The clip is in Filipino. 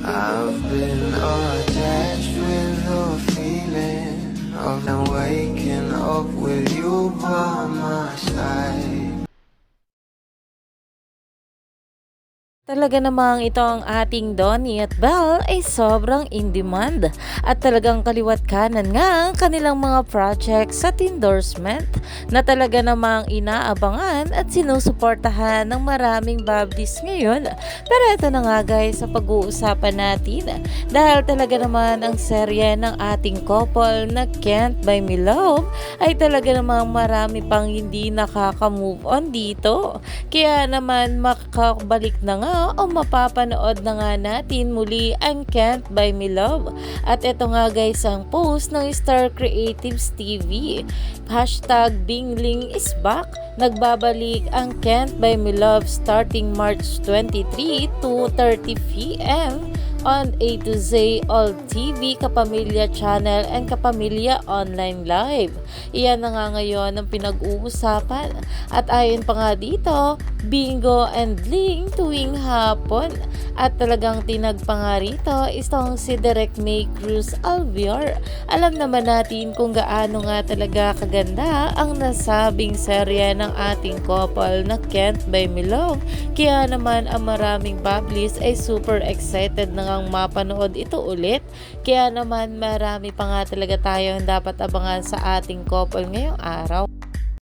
I've been attached with the feeling of now waking up with you by my side. Talaga namang ito ang ating Donnie at Belle ay sobrang in demand at talagang kaliwat kanan nga ang kanilang mga projects at endorsement na talaga namang inaabangan at sinusuportahan ng maraming bablis ngayon. Pero ito na nga guys sa pag-uusapan natin dahil talaga naman ang serye ng ating couple na Can't Buy Me Love ay talaga namang marami pang hindi nakaka-move on dito. Kaya naman makakabalik na nga o mapapanood na nga natin muli ang Can't Buy Me Love. At ito nga guys ang post ng Star Creatives TV. #Bingling is back. Nagbabalik ang Can't Buy Me Love starting March 23 to 30 p.m. on A to Z All TV, Kapamilya Channel and Kapamilya Online Live. Iyan na nga ngayon ang pinag-uusapan. At ayon pa nga dito, bingo and bling tuwing hapon. At talagang tinagpa nga rito itong si Direk May Cruz Alviar. Alam naman natin kung gaano nga talaga kaganda ang nasabing serye ng ating couple na Can't Buy Me Love. Kaya naman ang maraming bablis ay super excited na ngang mapanood ito ulit. Kaya naman marami pa nga talaga tayong dapat abangan sa ating couple ngayong araw.